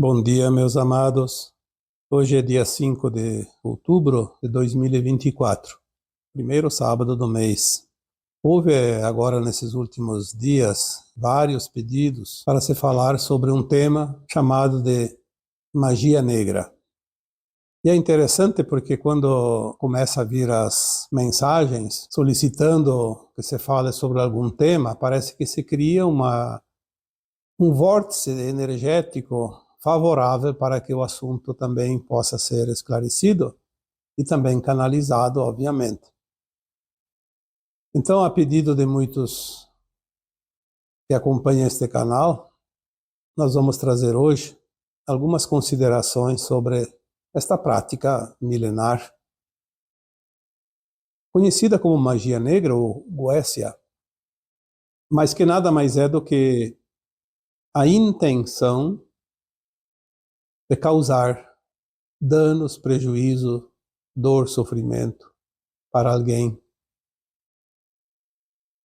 Bom dia, meus amados. Hoje é dia 5 de outubro de 2024, primeiro sábado do mês. Houve agora, nesses últimos dias, vários pedidos para se falar sobre um tema chamado de magia negra. E é interessante porque quando começa a vir as mensagens solicitando que se fale sobre algum tema, parece que se cria um vórtice energético favorável para que o assunto também possa ser esclarecido e também canalizado, obviamente. Então, a pedido de muitos que acompanham este canal, nós vamos trazer hoje algumas considerações sobre esta prática milenar, conhecida como magia negra ou Goécia, mas que nada mais é do que a intenção de causar danos, prejuízo, dor, sofrimento para alguém.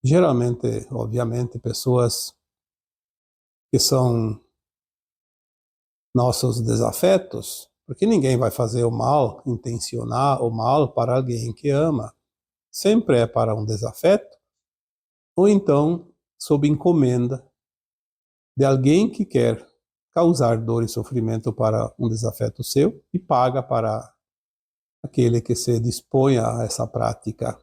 Geralmente, obviamente, pessoas que são nossos desafetos, porque ninguém vai fazer o mal, intencionar o mal para alguém que ama. Sempre é para um desafeto, ou então sob encomenda de alguém que quer causar dor e sofrimento para um desafeto seu e paga para aquele que se dispõe a essa prática.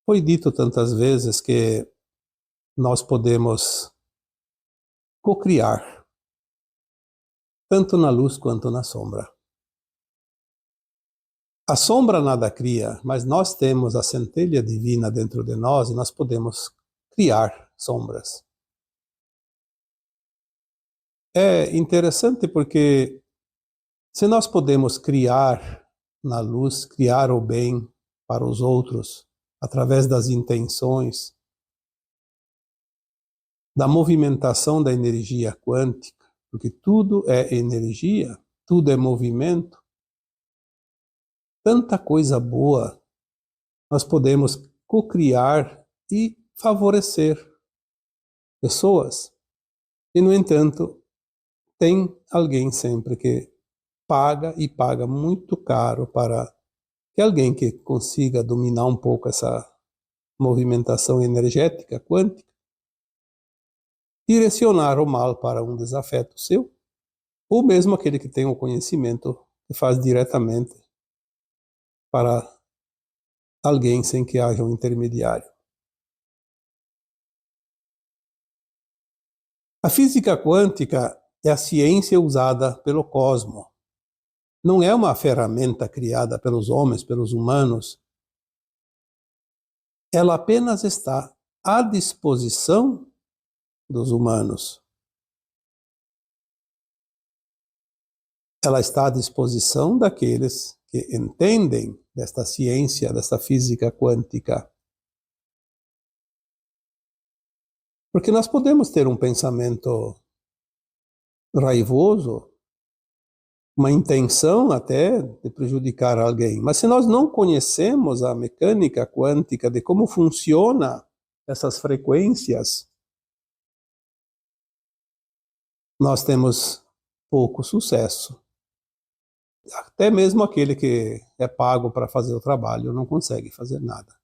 Foi dito tantas vezes que nós podemos cocriar, tanto na luz quanto na sombra. A sombra nada cria, mas nós temos a centelha divina dentro de nós e nós podemos criar sombras. É interessante porque se nós podemos criar na luz, criar o bem para os outros, através das intenções, da movimentação da energia quântica, porque tudo é energia, tudo é movimento, tanta coisa boa nós podemos cocriar e favorecer pessoas. E, no entanto, tem alguém sempre que paga e paga muito caro para que alguém que consiga dominar um pouco essa movimentação energética quântica, direcionar o mal para um desafeto seu, ou mesmo aquele que tem o conhecimento que faz diretamente para alguém sem que haja um intermediário. A física quântica é a ciência usada pelo cosmos. Não é uma ferramenta criada pelos homens, pelos humanos. Ela apenas está à disposição dos humanos. Ela está à disposição daqueles que entendem desta ciência, desta física quântica. Porque nós podemos ter um pensamento raivoso, uma intenção até de prejudicar alguém, mas se nós não conhecemos a mecânica quântica de como funciona essas frequências, nós temos pouco sucesso. Até mesmo aquele que é pago para fazer o trabalho não consegue fazer nada.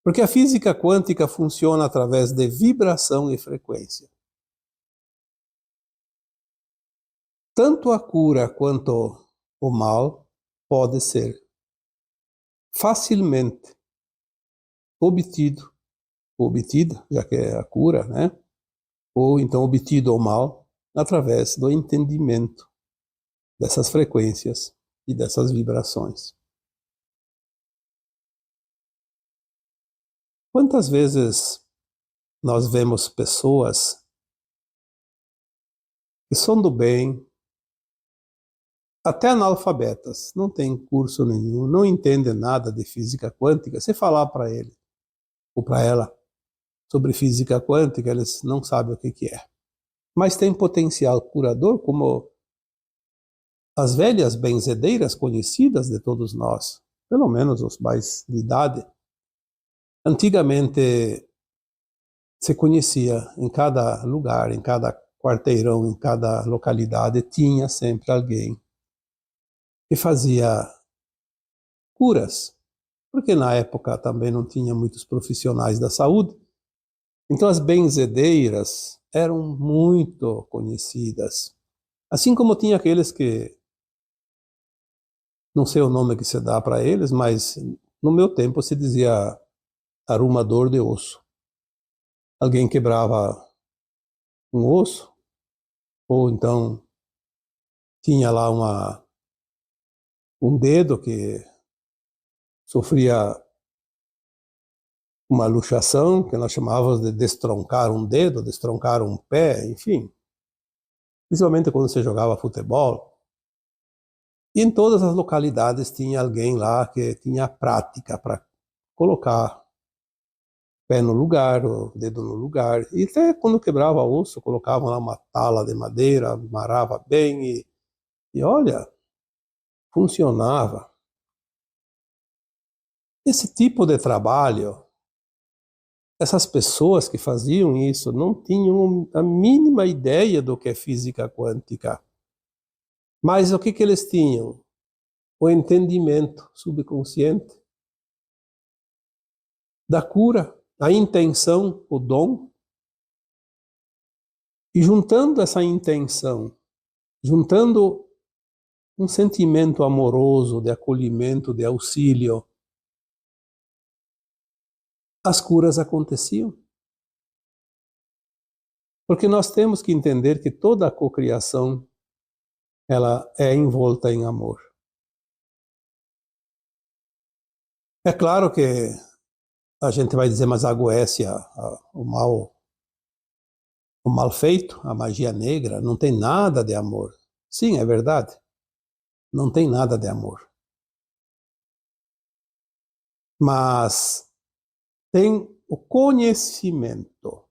Porque a física quântica funciona através de vibração e frequência. Tanto a cura quanto o mal pode ser facilmente obtida, já que é a cura, né? Ou então obtido o mal através do entendimento dessas frequências e dessas vibrações. Quantas vezes nós vemos pessoas que são do bem, até analfabetas, não têm curso nenhum, não entendem nada de física quântica. Se falar para ele ou para ela sobre física quântica, eles não sabem o que é. Mas tem potencial curador, como as velhas benzedeiras conhecidas de todos nós, pelo menos os mais de idade. Antigamente se conhecia em cada lugar, em cada quarteirão, em cada localidade, tinha sempre alguém que fazia curas, porque na época também não tinha muitos profissionais da saúde. Então as benzedeiras eram muito conhecidas, assim como tinha aqueles que, não sei o nome que se dá para eles, mas no meu tempo se dizia arrumador de osso. Alguém quebrava um osso, ou então tinha lá um dedo que sofria uma luxação, que nós chamávamos de destroncar um dedo, destroncar um pé, enfim. Principalmente quando você jogava futebol. E em todas as localidades tinha alguém lá que tinha prática para colocar o pé no lugar, o dedo no lugar. E até quando quebrava osso, colocavam lá uma tala de madeira, amarrava bem e olha, funcionava. Esse tipo de trabalho, essas pessoas que faziam isso não tinham a mínima ideia do que é física quântica. Mas o que eles tinham? O entendimento subconsciente da cura, a intenção, o dom. E juntando essa intenção, juntando um sentimento amoroso de acolhimento, de auxílio, as curas aconteciam. Porque nós temos que entender que toda a cocriação ela é envolta em amor. É claro que a gente vai dizer, mas agoece o mal feito, a magia negra, não tem nada de amor. Sim, é verdade. Não tem nada de amor. Mas tem o conhecimento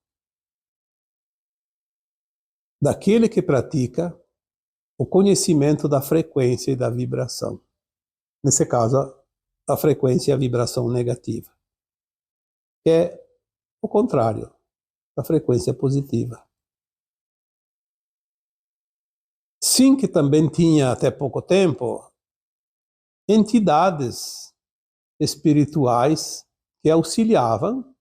daquele que pratica, o conhecimento da frequência e da vibração. Nesse caso, a frequência e a vibração negativa. Que é o contrário da frequência positiva. Sim, que também tinha até pouco tempo entidades espirituais que auxiliavam,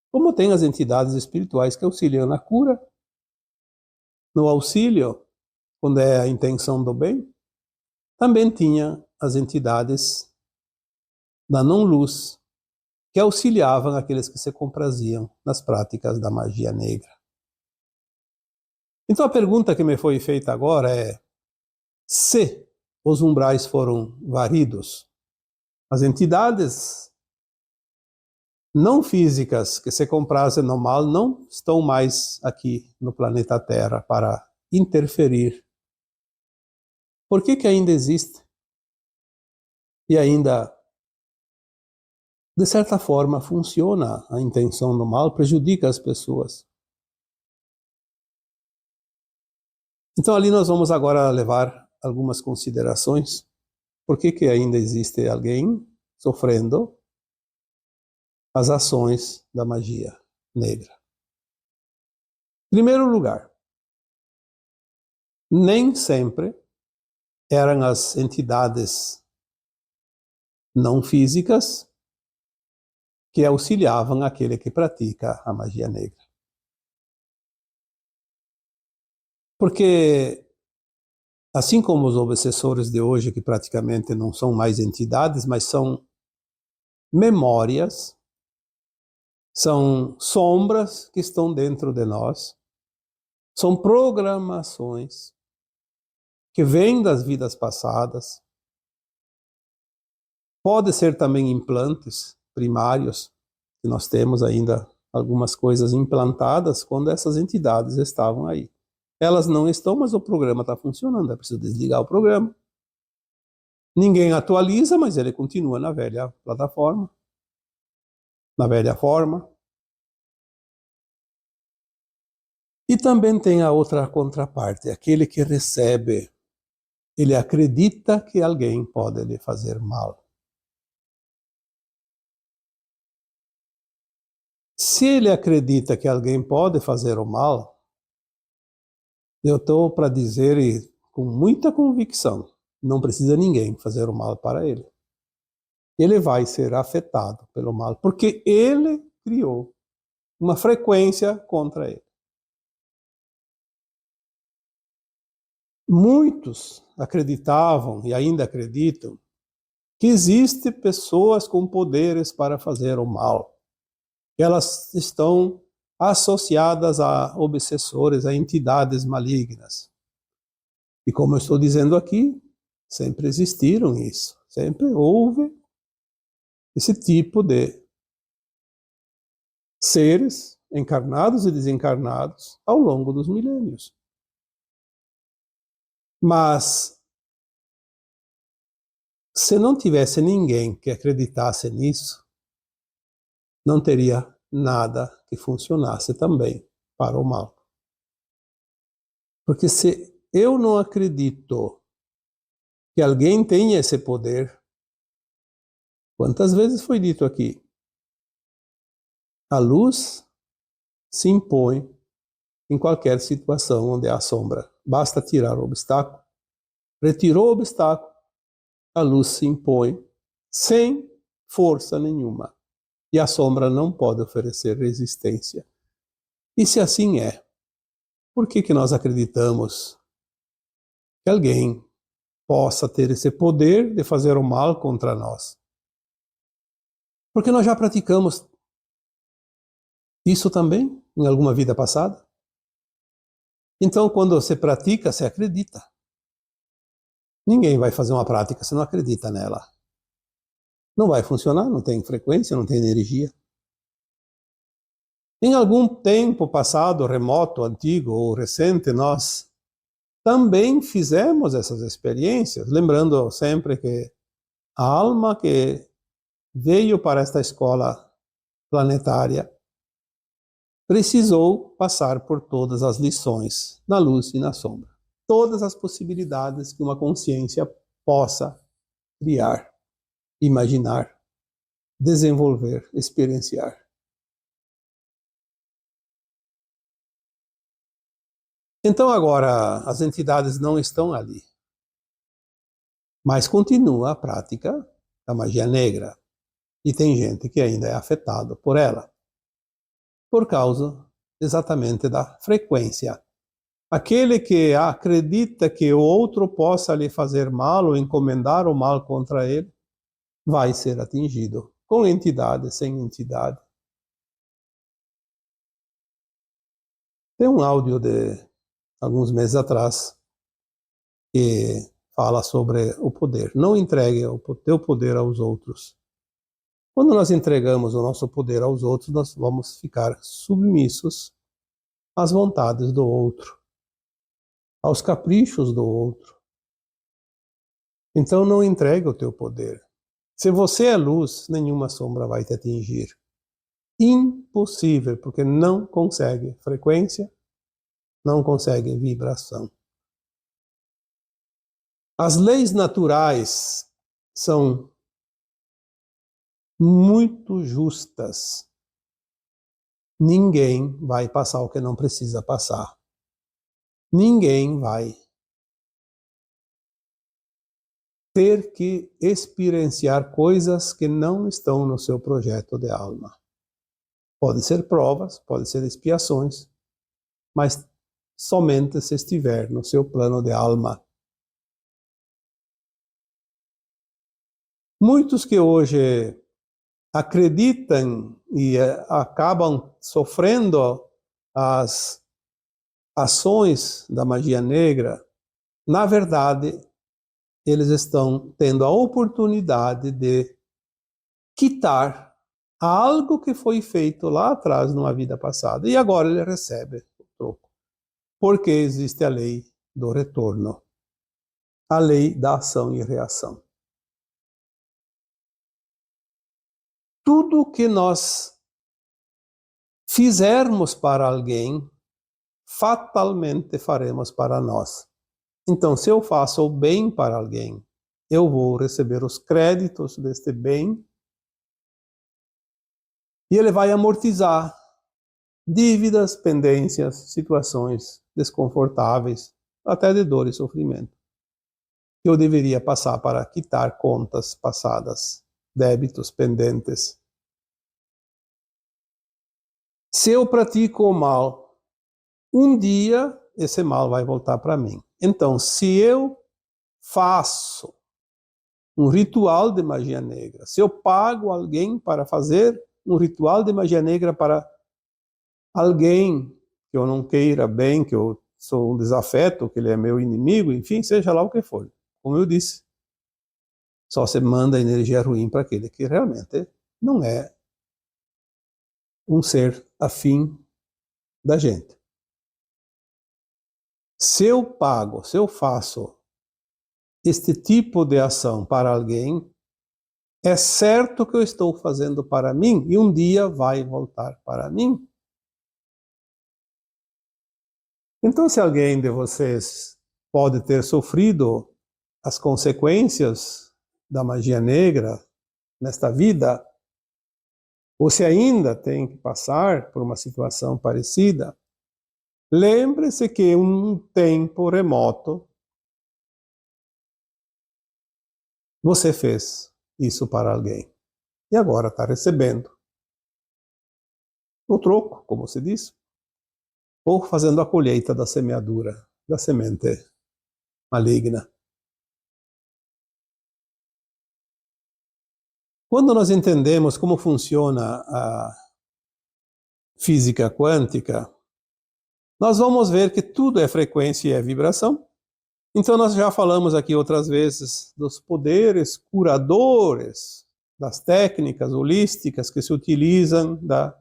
como tem as entidades espirituais que auxiliam na cura, no auxílio, quando é a intenção do bem, também tinha as entidades da não-luz que auxiliavam aqueles que se compraziam nas práticas da magia negra. Então a pergunta que me foi feita agora é: se os umbrais foram varridos, as entidades não físicas que se comprazem no mal não estão mais aqui no planeta Terra para interferir. Por que ainda existe? E ainda, de certa forma, funciona a intenção do mal, prejudica as pessoas. Então ali nós vamos agora levar algumas considerações. Por que ainda existe alguém sofrendo as ações da magia negra? Em primeiro lugar, nem sempre eram as entidades não físicas que auxiliavam aquele que pratica a magia negra. Porque, assim como os obsessores de hoje, que praticamente não são mais entidades, mas são memórias, são sombras que estão dentro de nós, são programações que vêm das vidas passadas, pode ser também implantes primários, que nós temos ainda algumas coisas implantadas quando essas entidades estavam aí. Elas não estão, mas o programa está funcionando, é preciso desligar o programa. Ninguém atualiza, mas ele continua na velha plataforma, na velha forma. E também tem a outra contraparte, aquele que recebe, ele acredita que alguém pode lhe fazer mal. Se ele acredita que alguém pode fazer o mal, eu estou para dizer e com muita convicção, não precisa ninguém fazer o mal para ele. Ele vai ser afetado pelo mal, porque ele criou uma frequência contra ele. Muitos acreditavam e ainda acreditam que existem pessoas com poderes para fazer o mal. Elas estão associadas a obsessores, a entidades malignas. E como eu estou dizendo aqui, sempre existiram isso. Sempre houve esse tipo de seres encarnados e desencarnados ao longo dos milênios. Mas se não tivesse ninguém que acreditasse nisso, não teria nada que funcionasse também para o mal. Porque se eu não acredito que alguém tenha esse poder, quantas vezes foi dito aqui? A luz se impõe em qualquer situação onde há sombra. Basta tirar o obstáculo. Retirou o obstáculo, a luz se impõe sem força nenhuma. E a sombra não pode oferecer resistência. E se assim é, por que nós acreditamos que alguém possa ter esse poder de fazer o mal contra nós? Porque nós já praticamos isso também em alguma vida passada. Então, quando você pratica, você acredita. Ninguém vai fazer uma prática se não acredita nela. Não vai funcionar, não tem frequência, não tem energia. Em algum tempo passado, remoto, antigo ou recente, nós também fizemos essas experiências, lembrando sempre que a alma que veio para esta escola planetária precisou passar por todas as lições, na luz e na sombra. Todas as possibilidades que uma consciência possa criar, imaginar, desenvolver, experienciar. Então agora as entidades não estão ali, mas continua a prática da magia negra e tem gente que ainda é afetado por ela, por causa exatamente da frequência. Aquele que acredita que o outro possa lhe fazer mal ou encomendar o mal contra ele, vai ser atingido, com entidade, sem entidade. Tem um áudio de alguns meses atrás que fala sobre o poder. Não entregue o teu poder aos outros. Quando nós entregamos o nosso poder aos outros, nós vamos ficar submissos às vontades do outro, aos caprichos do outro. Então não entregue o teu poder. Se você é luz, nenhuma sombra vai te atingir. Impossível, porque não consegue frequência, não consegue vibração. As leis naturais são muito justas. Ninguém vai passar o que não precisa passar. Ninguém vai ter que experienciar coisas que não estão no seu projeto de alma. Pode ser provas, pode ser expiações, mas somente se estiver no seu plano de alma. Muitos que hoje acreditam e acabam sofrendo as ações da magia negra, na verdade, eles estão tendo a oportunidade de quitar algo que foi feito lá atrás, numa vida passada, e agora ele recebe o troco. Porque existe a lei do retorno, a lei da ação e reação. Tudo que nós fizermos para alguém, fatalmente faremos para nós. Então, se eu faço o bem para alguém, eu vou receber os créditos deste bem E ele vai amortizar dívidas, pendências, situações desconfortáveis, até de dor e sofrimento, que eu deveria passar para quitar contas passadas, débitos pendentes. Se eu pratico o mal, um dia esse mal vai voltar para mim. Então, se eu faço um ritual de magia negra, se eu pago alguém para fazer um ritual de magia negra para alguém que eu não queira bem, que eu sou um desafeto, que ele é meu inimigo, enfim, seja lá o que for. Como eu disse, só você manda energia ruim para aquele que realmente não é um ser afim da gente. Se eu pago, se eu faço este tipo de ação para alguém, é certo que eu estou fazendo para mim e um dia vai voltar para mim. Então, se alguém de vocês pode ter sofrido as consequências da magia negra nesta vida, ou se ainda tem que passar por uma situação parecida, lembre-se que em um tempo remoto você fez isso para alguém e agora está recebendo o troco, como se diz, ou fazendo a colheita da semeadura, da semente maligna. Quando nós entendemos como funciona a física quântica, nós vamos ver que tudo é frequência e é vibração. Então nós já falamos aqui outras vezes dos poderes curadores, das técnicas holísticas que se utilizam da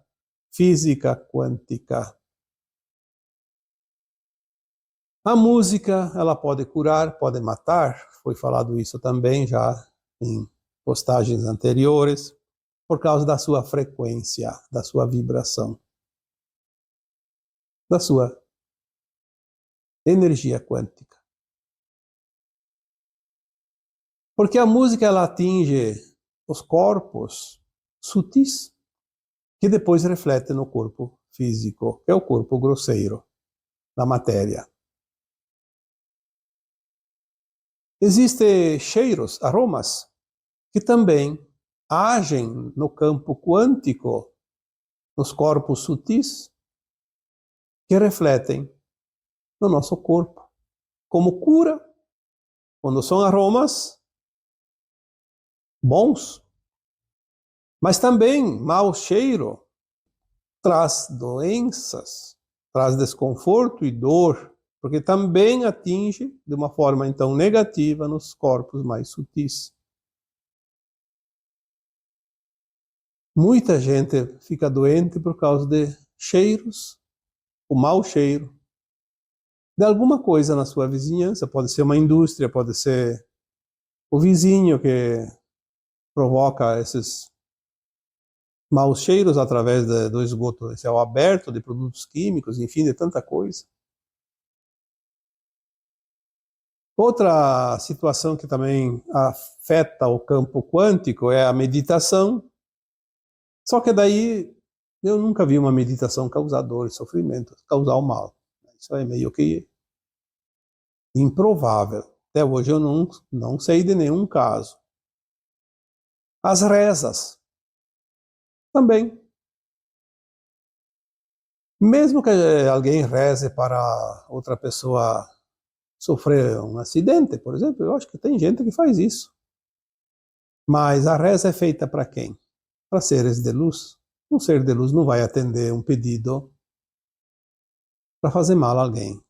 física quântica. A música, ela pode curar, pode matar, foi falado isso também já em postagens anteriores, por causa da sua frequência, da sua vibração, da sua energia quântica. Porque a música, ela atinge os corpos sutis, que depois reflete no corpo físico, que é o corpo grosseiro, da matéria. Existem cheiros, aromas, que também agem no campo quântico, nos corpos sutis, que refletem no nosso corpo, como cura, quando são aromas bons. Mas também mau cheiro traz doenças, traz desconforto e dor, porque também atinge de uma forma então negativa nos corpos mais sutis. Muita gente fica doente por causa de cheiros, o mau cheiro, de alguma coisa na sua vizinhança, pode ser uma indústria, pode ser o vizinho que provoca esses maus cheiros através do esgoto céu aberto, de produtos químicos, enfim, de tanta coisa. Outra situação que também afeta o campo quântico é a meditação. Só que daí eu nunca vi uma meditação causar dor e sofrimento, causar o mal. Isso é meio que improvável. Até hoje eu não sei de nenhum caso. As rezas também. Mesmo que alguém reze para outra pessoa sofrer um acidente, por exemplo, eu acho que tem gente que faz isso. Mas a reza é feita para quem? Para seres de luz. Um ser de luz não vai atender um pedido para fazer mal a alguém.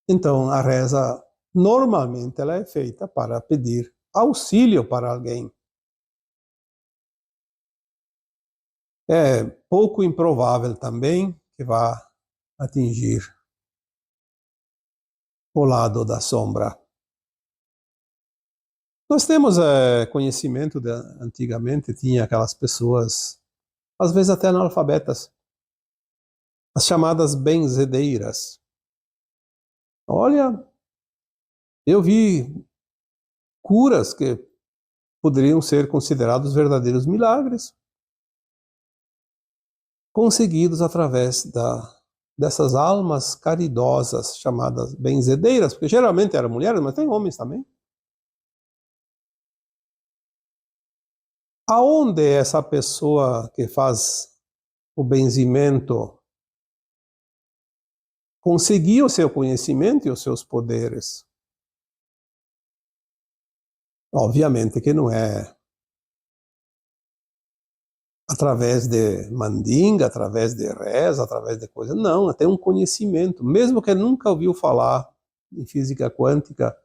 Então, a reza, normalmente, ela é feita para pedir auxílio para alguém. É pouco improvável também que vá atingir o lado da sombra. Nós temos conhecimento de antigamente tinha aquelas pessoas, às vezes até analfabetas, as chamadas benzedeiras. Olha, eu vi curas que poderiam ser considerados verdadeiros milagres. conseguidos através dessas almas caridosas chamadas benzedeiras, porque geralmente eram mulheres, mas tem homens também. Aonde essa pessoa que faz o benzimento conseguiu o seu conhecimento e os seus poderes? Obviamente que não é através de mandinga, através de reza, através de coisa. Não, tem um conhecimento. Mesmo que nunca ouviu falar em física quântica,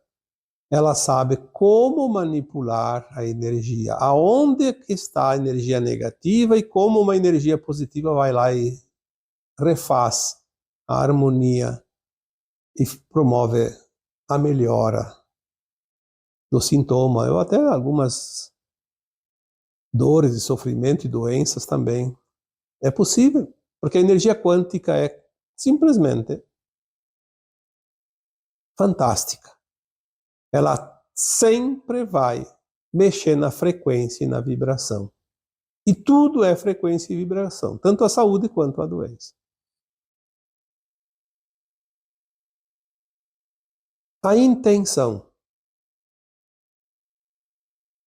ela sabe como manipular a energia, aonde que está a energia negativa e como uma energia positiva vai lá e refaz a harmonia e promove a melhora do sintoma, ou até algumas dores e sofrimento e doenças também. É possível, porque a energia quântica é simplesmente fantástica. Ela sempre vai mexer na frequência e na vibração. E tudo é frequência e vibração, tanto a saúde quanto a doença. A intenção.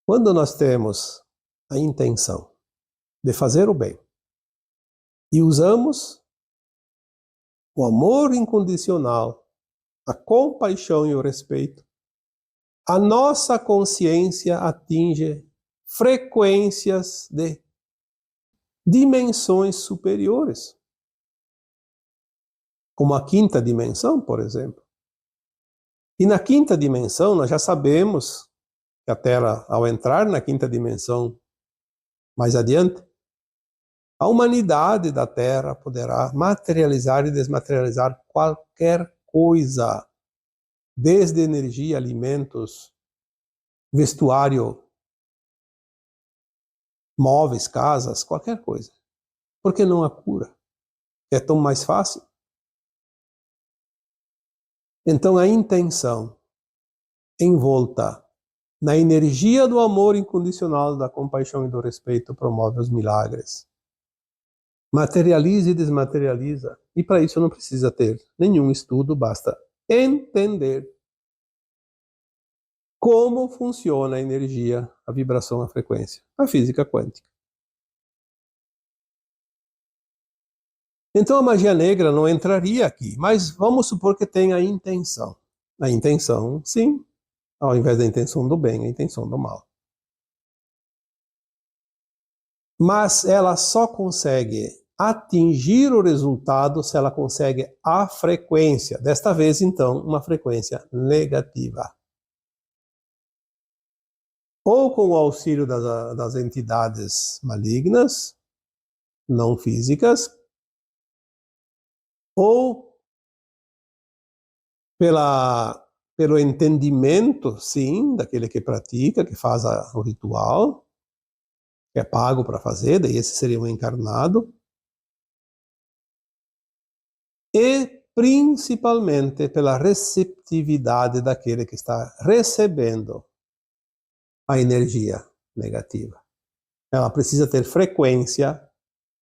Quando nós temos a intenção de fazer o bem e usamos o amor incondicional, a compaixão e o respeito, a nossa consciência atinge frequências de dimensões superiores, como a quinta dimensão, por exemplo. E na quinta dimensão, nós já sabemos que a Terra, ao entrar na quinta dimensão mais adiante, a humanidade da Terra poderá materializar e desmaterializar qualquer coisa, desde energia, alimentos, vestuário, móveis, casas, qualquer coisa. Porque não há cura. É tão mais fácil. Então a intenção envolta na energia do amor incondicional, da compaixão e do respeito promove os milagres. Materializa e desmaterializa. E para isso não precisa ter nenhum estudo, basta entender como funciona a energia, a vibração, a frequência, a física quântica. Então a magia negra não entraria aqui, mas vamos supor que tenha a intenção. A intenção, sim, ao invés da intenção do bem, a intenção do mal. Mas ela só consegue atingir o resultado se ela consegue a frequência. Desta vez, então, uma frequência negativa. Ou com o auxílio das entidades malignas, não físicas, ou pelo entendimento, sim, daquele que pratica, que faz o ritual, que é pago para fazer, daí esse seria um encarnado, e principalmente pela receptividade daquele que está recebendo a energia negativa. Ela precisa ter frequência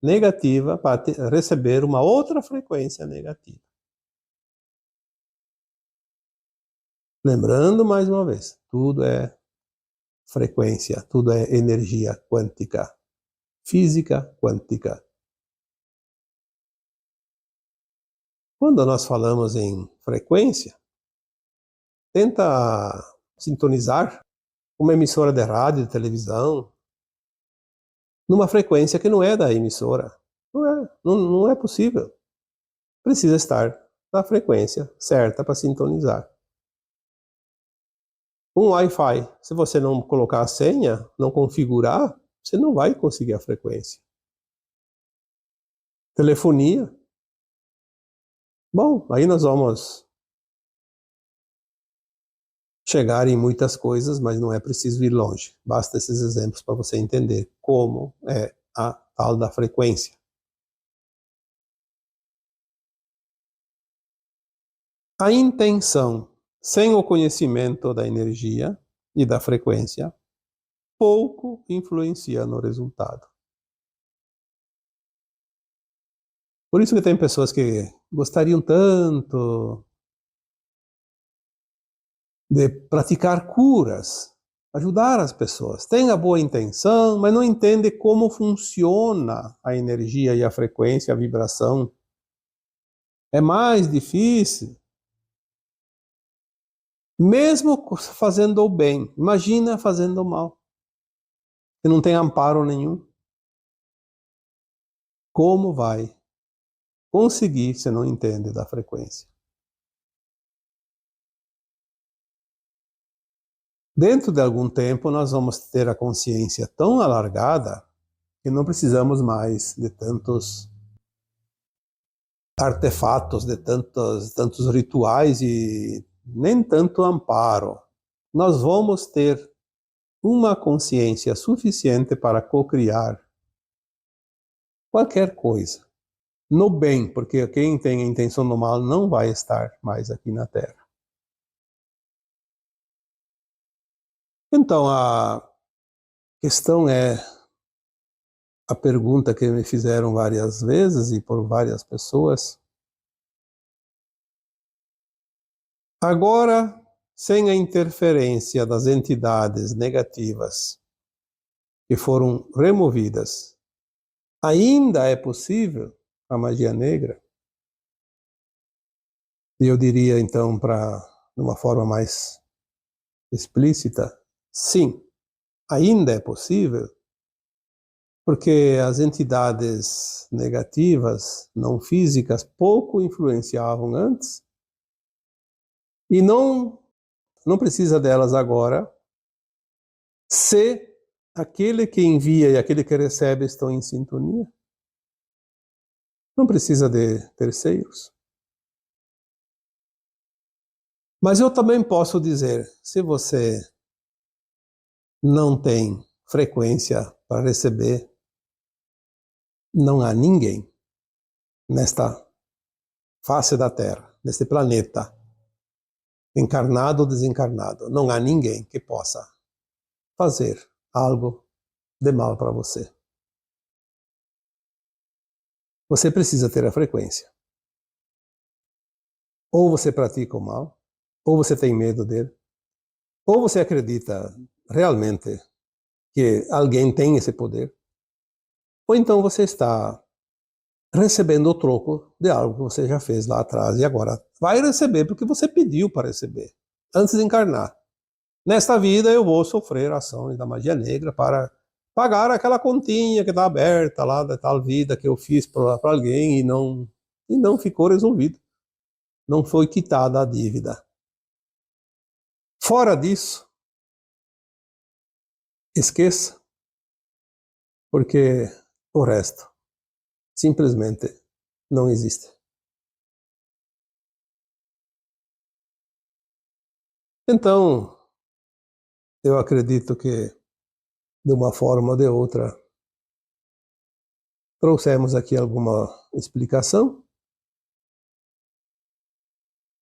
negativa para receber uma outra frequência negativa. Lembrando mais uma vez, tudo é frequência, tudo é energia quântica, física quântica. Quando nós falamos em frequência, tenta sintonizar uma emissora de rádio, de televisão, numa frequência que não é da emissora. Não é possível. Precisa estar na frequência certa para sintonizar. Um Wi-Fi, se você não colocar a senha, não configurar, você não vai conseguir a frequência. Telefonia. Bom, aí nós vamos chegar em muitas coisas, mas não é preciso ir longe. Basta esses exemplos para você entender como é a tal da frequência. A intenção, sem o conhecimento da energia e da frequência, pouco influencia no resultado. Por isso que tem pessoas que gostariam tanto de praticar curas, ajudar as pessoas. Tem a boa intenção, mas não entende como funciona a energia e a frequência, a vibração. É mais difícil. Mesmo fazendo o bem, imagina fazendo o mal, que não tem amparo nenhum. Como vai conseguir se não entende da frequência? Dentro de algum tempo, nós vamos ter a consciência tão alargada que não precisamos mais de tantos artefatos, de tantos rituais e nem tanto amparo. Nós vamos ter uma consciência suficiente para cocriar qualquer coisa. No bem, porque quem tem a intenção do mal não vai estar mais aqui na Terra. Então, a questão é a pergunta que me fizeram várias vezes e por várias pessoas. Agora, sem a interferência das entidades negativas que foram removidas, ainda é possível a magia negra? E eu diria, então, de uma forma mais explícita, sim, ainda é possível, porque as entidades negativas, não físicas, pouco influenciavam antes, e não precisa delas agora, se aquele que envia e aquele que recebe estão em sintonia. Não precisa de terceiros. Mas eu também posso dizer, se você não tem frequência para receber, não há ninguém nesta face da Terra, neste planeta, encarnado ou desencarnado, não há ninguém que possa fazer algo de mal para você. Você precisa ter a frequência. Ou você pratica o mal, ou você tem medo dele, ou você acredita realmente que alguém tem esse poder, ou então você está recebendo o troco de algo que você já fez lá atrás e agora vai receber porque você pediu para receber, antes de encarnar. Nesta vida eu vou sofrer ações da magia negra para pagar aquela continha que está aberta lá da tal vida que eu fiz para alguém e não ficou resolvido. Não foi quitada a dívida. Fora disso, esqueça, porque o resto simplesmente não existe. Então, eu acredito que, de uma forma ou de outra, trouxemos aqui alguma explicação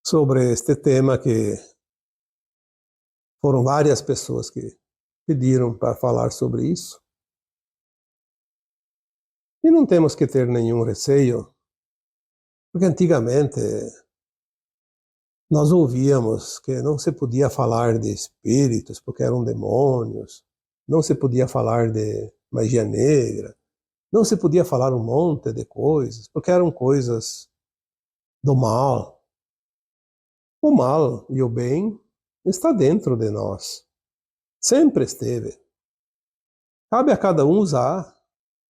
sobre este tema que foram várias pessoas que pediram para falar sobre isso. E não temos que ter nenhum receio, porque antigamente nós ouvíamos que não se podia falar de espíritos porque eram demônios, não se podia falar de magia negra, não se podia falar um monte de coisas porque eram coisas do mal. O mal e o bem está dentro de nós, sempre esteve. Cabe a cada um usar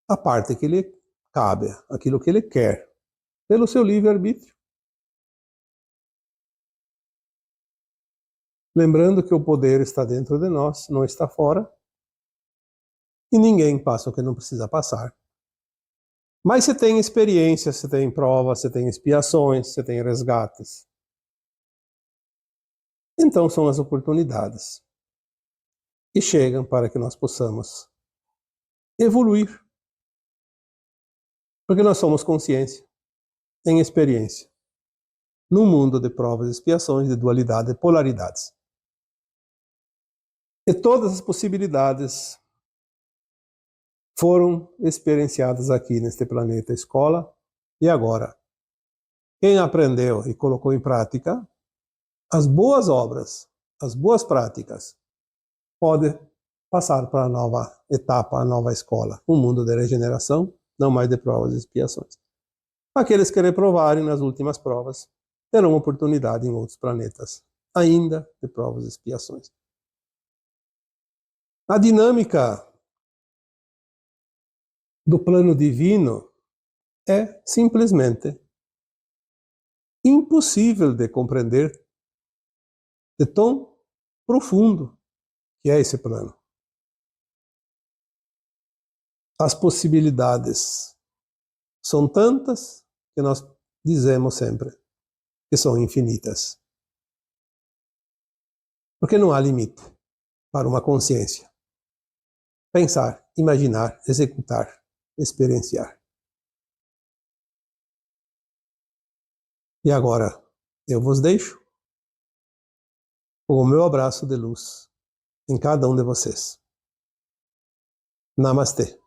a parte que lhe cabe, aquilo que ele quer, pelo seu livre-arbítrio. Lembrando que o poder está dentro de nós, não está fora, e ninguém passa o que não precisa passar. Mas você tem experiência, você tem provas, você tem expiações, você tem resgates. Então são as oportunidades que chegam para que nós possamos evoluir. Porque nós somos consciência, em experiência, num mundo de provas e expiações, de dualidade, de polaridades. E todas as possibilidades foram experienciadas aqui neste planeta escola, E agora? Quem aprendeu e colocou em prática, as boas obras, as boas práticas, pode passar para a nova etapa, a nova escola, um mundo de regeneração, não mais de provas e expiações. Aqueles que reprovarem nas últimas provas terão oportunidade em outros planetas, ainda de provas e expiações. A dinâmica do plano divino é simplesmente impossível de compreender de tão profundo que é esse plano. As possibilidades são tantas que nós dizemos sempre que são infinitas. Porque não há limite para uma consciência. Pensar, imaginar, executar, experienciar. E agora, eu vos deixo com o meu abraço de luz em cada um de vocês. Namastê.